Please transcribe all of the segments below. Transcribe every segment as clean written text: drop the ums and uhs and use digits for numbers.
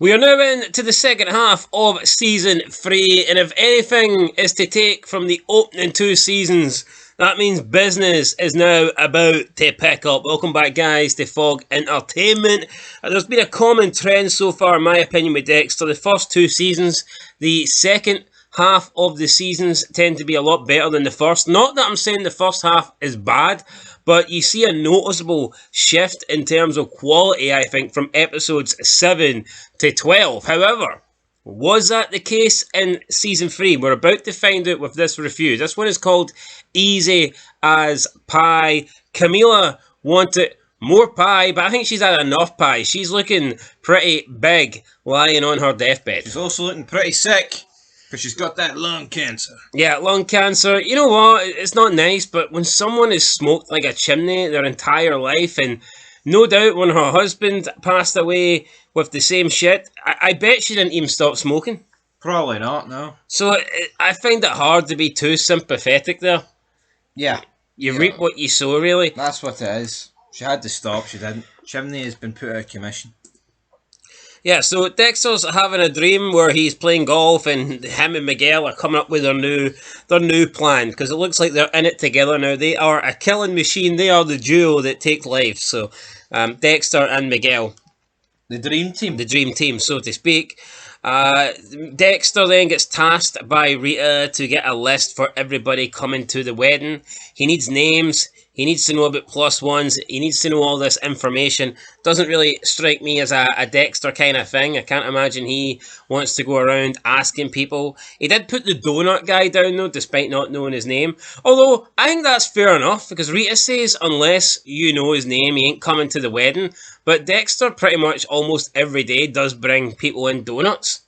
We are now into the second half of Season 3, and if anything is to take from the opening 2 seasons, that means business is now about to pick up. Welcome back, guys, to Fog Entertainment. There's been a common trend so far, in my opinion, with Dexter. The first 2 seasons, the second half of the seasons tend to be a lot better than the first. Not that I'm saying the first half is bad, but you see a noticeable shift in terms of quality, I think, from episodes 7 to 12. However, was that the case in Season 3? We're about to find out with this review. This one is called Easy as Pie. Camila wanted more pie, but I think she's had enough pie. She's looking pretty big lying on her deathbed. She's also looking pretty sick, because she's got that lung cancer. Yeah, lung cancer. You know what? It's not nice, but when someone has smoked like a chimney their entire life, and no doubt when her husband passed away with the same shit, I bet she didn't even stop smoking. Probably not, no. So I find it hard to be too sympathetic there. Yeah. You reap what you sow, really. That's what it is. She had to stop, she didn't. Chimney has been put out of commission. Yeah, so Dexter's having a dream where he's playing golf and him and Miguel are coming up with their new plan, because it looks like they're in it together now. They are a killing machine. They are the duo that take life. So Dexter and Miguel. The dream team. The dream team, so to speak. Dexter then gets tasked by Rita to get a list for everybody coming to the wedding. He needs names. He needs to know about plus ones. He needs to know all this information. Doesn't really strike me as a Dexter kind of thing. I can't imagine he wants to go around asking people. He did put the donut guy down though, despite not knowing his name. Although, I think that's fair enough, because Rita says unless you know his name, he ain't coming to the wedding. But Dexter pretty much almost every day does bring people in donuts.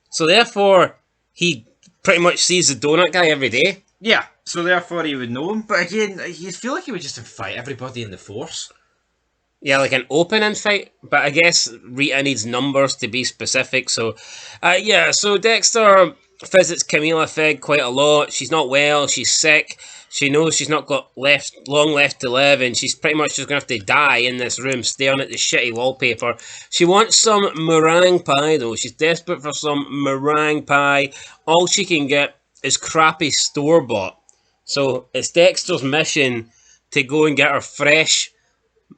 So therefore, he pretty much sees the donut guy every day. Yeah, so therefore he would know him. But again, you feel like he would just invite everybody in the force. Yeah, like an open invite. But I guess Rita needs numbers to be specific. So, so Dexter visits Camila Fig quite a lot. She's not well, she's sick. She knows she's not got long left to live, and she's pretty much just going to have to die in this room staring at the shitty wallpaper. She wants some meringue pie, though. She's desperate for some meringue pie. All she can get is crappy store-bought. So it's Dexter's mission to go and get her fresh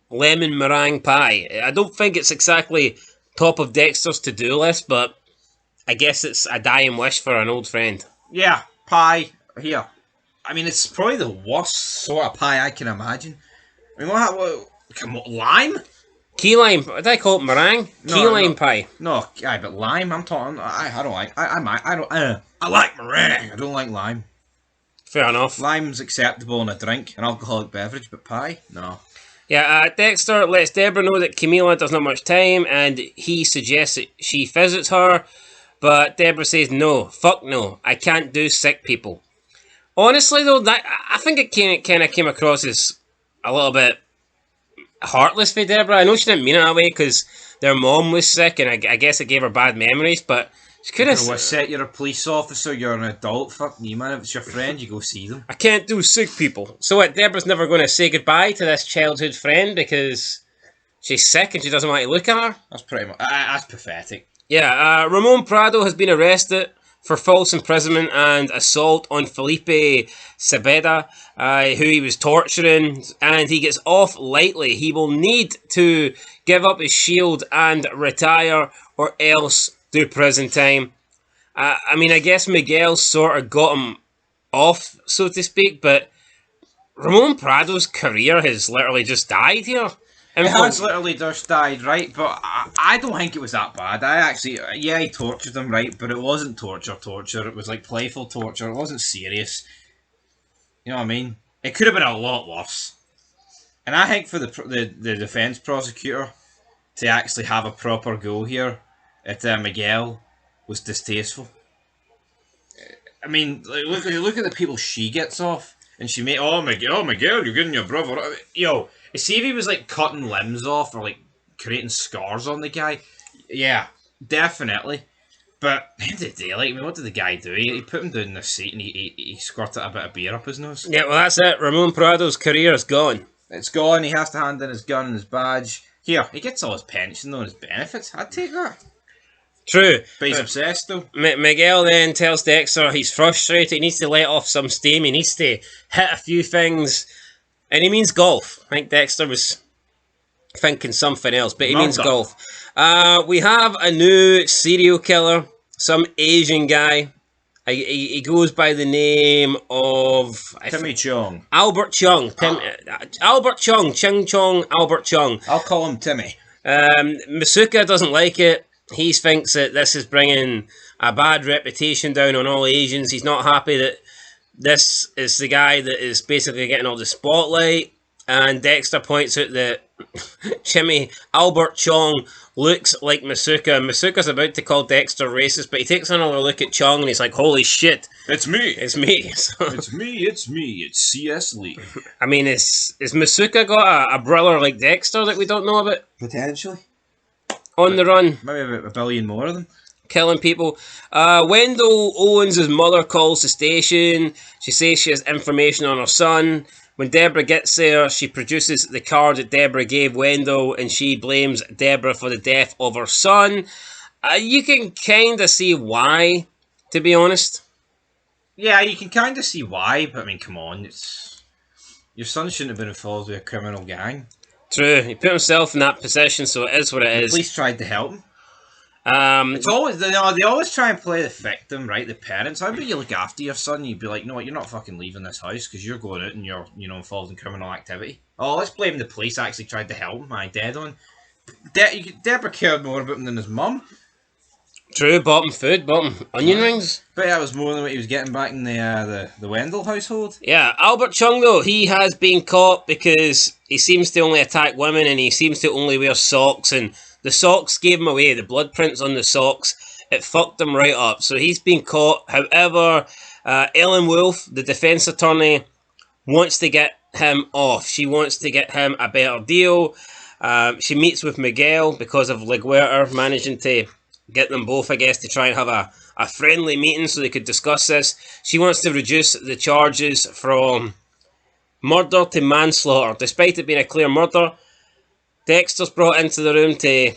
lemon meringue pie. I don't think it's exactly top of Dexter's to-do list, but I guess it's a dying wish for an old friend. Yeah, pie. Here. I mean, it's probably the worst sort of pie I can imagine. I mean, lime? Key lime. What did I call it? Meringue? Key lime pie. No, aye, but lime. I'm talking. I don't like. I like meringue. I don't like lime. Fair enough. Lime's acceptable in a drink, an alcoholic beverage, but pie, no. Yeah, Dexter lets Deborah know that Camila doesn't have much time, and he suggests that she visits her, but Deborah says no. Fuck no. I can't do sick people. Honestly, though, I think it kind of came across as a little bit heartless for Deborah. I know she didn't mean it that way because their mom was sick, and I guess it gave her bad memories, but she could have said, you're a police officer, you're an adult, fuck me, man. If it's your friend, you go see them. I can't do sick people. So what, Deborah's never going to say goodbye to this childhood friend because she's sick and she doesn't want to look at her? That's pretty much, that's pathetic. Yeah, Ramon Prado has been arrested for false imprisonment and assault on Felipe Sabeda, who he was torturing, and he gets off lightly. He will need to give up his shield and retire, or else do prison time. I mean, I guess Miguel sort of got him off, so to speak, but Ramon Prado's career has literally just died here. It has literally just died, right? But I don't think it was that bad. He tortured them, right? But it wasn't torture. It was like playful torture. It wasn't serious. You know what I mean? It could have been a lot worse. And I think for the defence prosecutor to actually have a proper go here at Miguel was distasteful. I mean, like, look at the people she gets off. And she made, Miguel, you're getting your brother. Yo, see if he was like cutting limbs off or like creating scars on the guy. Yeah, definitely. But at the end of the day, like, I mean, what did the guy do? He put him down in the seat and he squirted a bit of beer up his nose. Yeah, well, that's it. Ramon Prado's career is gone. It's gone. He has to hand in his gun and his badge. Here, he gets all his pension though and his benefits. I'd take that. True. But he's obsessed though. Miguel then tells Dexter he's frustrated, he needs to let off some steam, he needs to hit a few things, and he means golf. I think Dexter was thinking something else, but he means Murder. golf. We have a new serial killer, some Asian guy. He goes by the name of Timmy Chong. Albert Chung. Albert Chung. Ching Chong. Albert Chung. I'll call him Timmy. Masuka doesn't like it. He thinks that this is bringing a bad reputation down on all Asians. He's not happy that this is the guy that is basically getting all the spotlight. And Dexter points out that Albert Chong looks like Masuka. Masuka's about to call Dexter racist, but he takes another look at Chong and he's like, holy shit. It's me. It's me. It's me. It's C.S. Lee. I mean, is Masuka got a brother like Dexter that we don't know about? Potentially. On the run. Maybe about a billion more of them. Killing people. Wendell Owens' mother calls the station. She says she has information on her son. When Deborah gets there, she produces the card that Deborah gave Wendell, and she blames Deborah for the death of her son. You can kind of see why, to be honest. Yeah, you can kind of see why, but I mean, come on, your son shouldn't have been involved with a criminal gang. True, he put himself in that position, so it is what it is. The police tried to help him. It's always they always try and play the victim, right? The parents. How about you look after your son? You'd be like, no, you're not fucking leaving this house because you're going out and you're involved in criminal activity. Oh, let's blame the police. Actually tried to help him. Dead on. Deborah cared more about him than his mum. True, bought him food, bought him onion rings. But that was more than what he was getting back in the Wendell household. Yeah, Albert Chung though, he has been caught because he seems to only attack women and he seems to only wear socks, and the socks gave him away. The blood prints on the socks, it fucked him right up. So he's been caught. However, Ellen Wolf, the defense attorney, wants to get him off. She wants to get him a better deal. She meets with Miguel because of Liguerta managing to get them both, I guess, to try and have a friendly meeting so they could discuss this. She wants to reduce the charges from murder to manslaughter. Despite it being a clear murder, Dexter's brought into the room to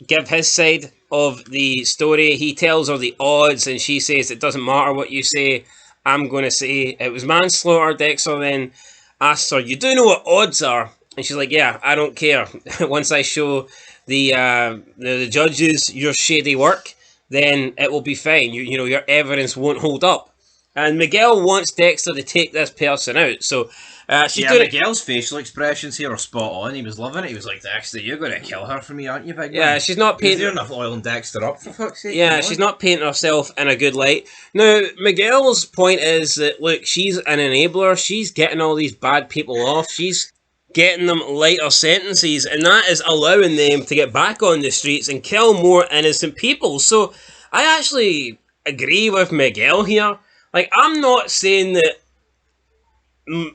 give his side of the story. He tells her the odds and she says, it doesn't matter what you say, I'm going to say it was manslaughter. Dexter then asks her, you do know what odds are? And she's like, yeah, I don't care. Once I show the judges your shady work, then it will be fine. You know, your evidence won't hold up. And Miguel wants Dexter to take this person out. So Miguel's facial expressions here are spot on. He was loving it. He was like, Dexter, you're going to kill her for me, aren't you, big man? Yeah, she's not painting... Is there enough oil and Dexter up, for fuck's sake? Yeah, she's not painting herself in a good light. Now, Miguel's point is that, look, she's an enabler. She's getting all these bad people off. She's getting them lighter sentences, and that is allowing them to get back on the streets and kill more innocent people. So I actually agree with Miguel here. Like, I'm not saying that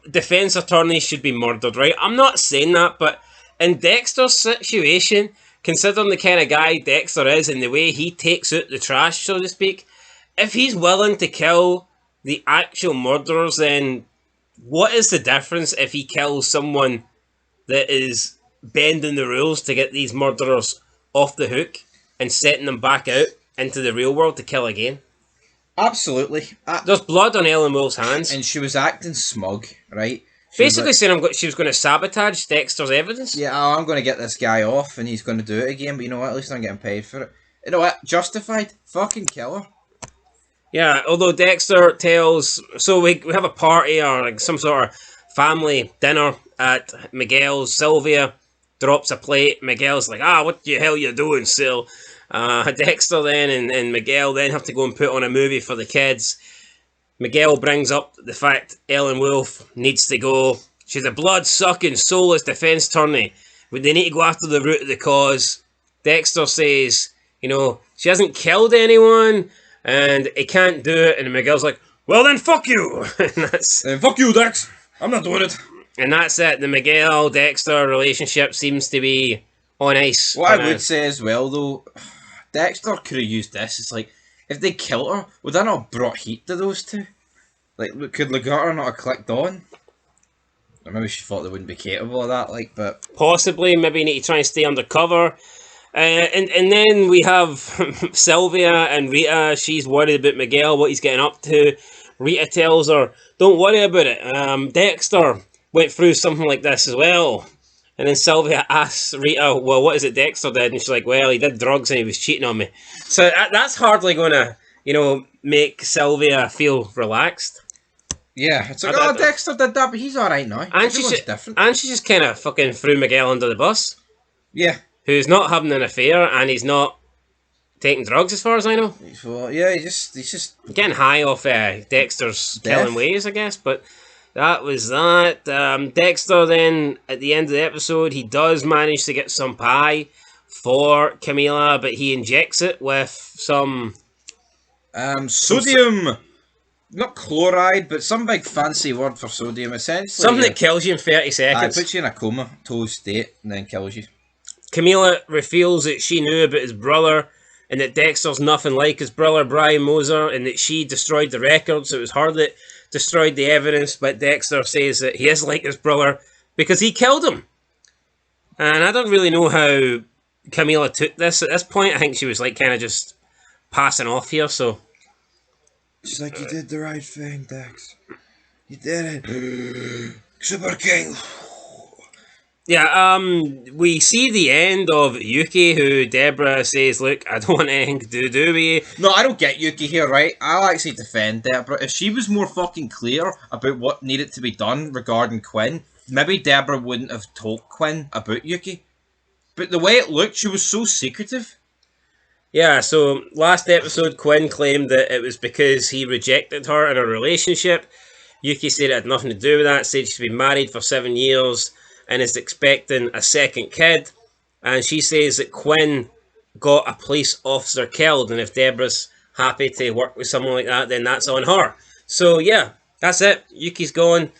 defense attorneys should be murdered, right? I'm not saying that, but in Dexter's situation, considering the kind of guy Dexter is and the way he takes out the trash, so to speak, if he's willing to kill the actual murderers, then what is the difference if he kills someone that is bending the rules to get these murderers off the hook and setting them back out into the real world to kill again? Absolutely. There's blood on Ellen Wolf's hands. And she was acting smug, right? Basically saying she was going to sabotage Dexter's evidence. Yeah, I'm going to get this guy off and he's going to do it again, but you know what? At least I'm getting paid for it. You know what? Justified. Fucking killer. Yeah, although Dexter tells... So we have a party or like some sort of family dinner at Miguel's. Sylvia drops a plate. Miguel's like, what the hell you doing, Sil? Dexter then and Miguel then have to go and put on a movie for the kids. Miguel brings up the fact Ellen Wolf needs to go. She's a blood-sucking, soulless defense attorney. But they need to go after the root of the cause. Dexter says, she hasn't killed anyone, and he can't do it. And Miguel's like, well then, fuck you! And fuck you, Dex! I'm not doing it. And that's it. The Miguel-Dexter relationship seems to be on ice. What I would say as well, though, Dexter could have used this. It's like, if they killed her, would that not have brought heat to those two? Like, could Liguerta not have clicked on? Or maybe she thought they wouldn't be capable of that, but... Possibly, maybe you need to try and stay undercover. And then we have Sylvia and Rita. She's worried about Miguel, what he's getting up to. Rita tells her, "Don't worry about it. Dexter went through something like this as well." And then Sylvia asks Rita, "Well, what is it Dexter did?" And she's like, "Well, he did drugs and he was cheating on me." So that's hardly going to, make Sylvia feel relaxed. Yeah, it's like, oh, Dexter did that, but he's alright now. And she's just kind of fucking threw Miguel under the bus. Yeah. Who's not having an affair and he's not taking drugs, as far as I know. Well, yeah, he's just getting high off Dexter's killing ways, I guess. But that was that. Dexter then, at the end of the episode, he does manage to get some pie for Camila, but he injects it with some sodium. Not chloride, but some big fancy word for sodium, essentially. Something that kills you in 30 seconds. It puts you in a comatose state and then kills you. Camila reveals that she knew about his brother and that Dexter's nothing like his brother, Brian Moser, and that she destroyed the records. It was her that destroyed the evidence, but Dexter says that he is like his brother because he killed him. And I don't really know how Camila took this. At this point, I think she was like kind of just passing off here, so... She's like, you did the right thing, Dex. You did it. Super King. Yeah, we see the end of Yuki, who Deborah says, "Look, I don't want anything to do with you." No, I don't get Yuki here, right? I'll actually defend Deborah. If she was more fucking clear about what needed to be done regarding Quinn, maybe Deborah wouldn't have told Quinn about Yuki. But the way it looked, she was so secretive. Yeah, so last episode, Quinn claimed that it was because he rejected her in a relationship. Yuki said it had nothing to do with that, said she's been married for 7 years and is expecting a second kid. And she says that Quinn got a police officer killed, and if Deborah's happy to work with someone like that, then that's on her. So yeah, that's it. Yuki's gone.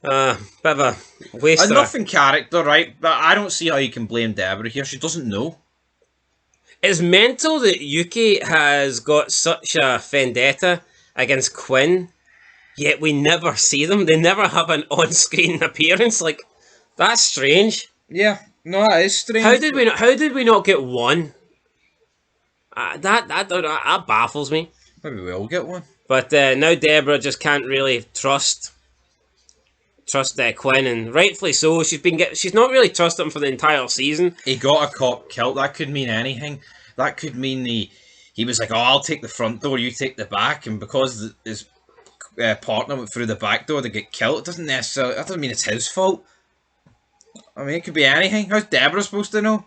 Bit of a waste. Enough in character, right? But I don't see how you can blame Deborah here. She doesn't know. It's mental that Yuki has got such a vendetta against Quinn, yet we never see them. They never have an on-screen appearance. Like, that's strange. Yeah, no, that is strange. How did we not get one? That baffles me. Maybe we'll get one. But now Deborah just can't really trust Quinn, and rightfully so. She's not really trusted him for the entire season. He got a cop killed. That could mean anything. That could mean he was like, "Oh, I'll take the front door, you take the back," and because his partner went through the back door to get killed, that doesn't mean it's his fault. I mean, it could be anything. How's Deborah supposed to know?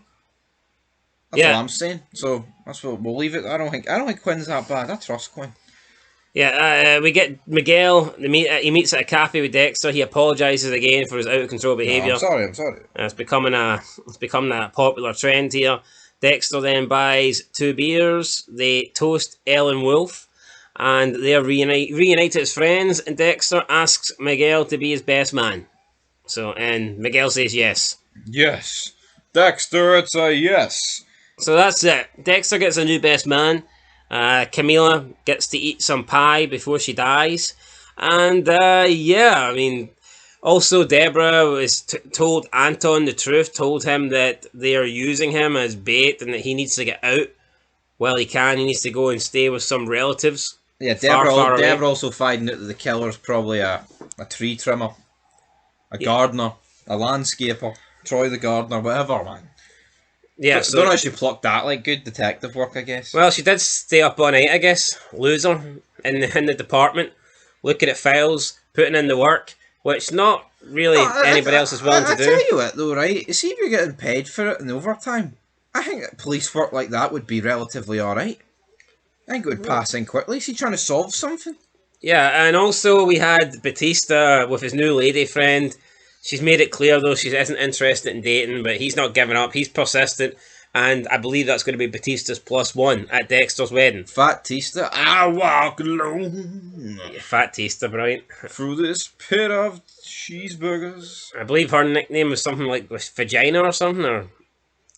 That's what I'm saying. So that's what we'll leave it. I don't think Quinn's that bad. I trust Quinn. Yeah, we get Miguel. He meets at a cafe with Dexter. He apologises again for his out of control behaviour. No, I'm sorry. It's becoming a popular trend here. Dexter then buys 2 beers. They toast Ellen Wolf, and they are reunited as friends. And Dexter asks Miguel to be his best man. And Miguel says yes. Yes, Dexter, it's a yes. So that's it. Dexter gets a new best man. Camila gets to eat some pie before she dies. And also Deborah was told Anton the truth, told him that they are using him as bait and that he needs to get out while he can. He needs to go and stay with some relatives. Yeah, Deborah also finding out that the killer's probably a tree trimmer, a gardener, a landscaper, Troy the gardener, whatever, man. Yeah, so don't know how she plucked that, like, good detective work, I guess. Well, she did stay up all night, I guess. Loser in the department, looking at files, putting in the work, which not really anybody else is willing to do. I tell you what, though, right? See if you're getting paid for it in overtime. I think police work like that would be relatively alright. I think it would pass in quickly. Is he trying to solve something? Yeah, and also we had Batista with his new lady friend. She's made it clear, though, she isn't interested in dating, but he's not giving up. He's persistent, and I believe that's going to be Batista's +1 at Dexter's wedding. Fat Tista, I walk alone. Fat Tista, brilliant. Through this pit of cheeseburgers. I believe her nickname was something like Vagina or something, or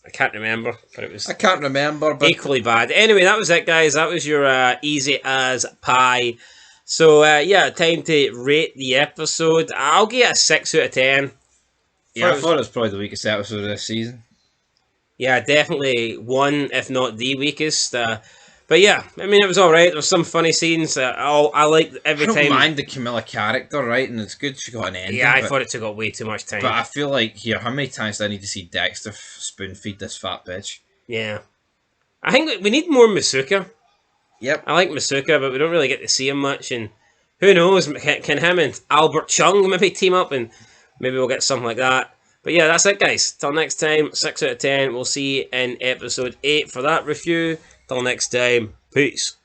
I can't remember, but it was... I can't remember, but... equally bad. Anyway, that was it, guys. That was your easy as pie. So, time to rate the episode. I'll give it a 6 out of 10. Yeah, I thought it was probably the weakest episode of this season. Yeah, definitely one, if not the weakest. But yeah, I mean, it was all right. There was some funny scenes. I liked I every don't time. mind the Camilla character, right? And it's good she got an Yeah, ending, I but thought it took up way too much but time. I feel like here, how many times do I need to see Dexter spoon feed this fat bitch? Yeah, I think we need more Masuka. Yep. I like Masuka, but we don't really get to see him much. And who knows? Can him and Albert Chung maybe team up, and maybe we'll get something like that. But yeah, that's it, guys. Till next time, 6 out of 10. We'll see you in episode 8 for that review. Till next time, peace.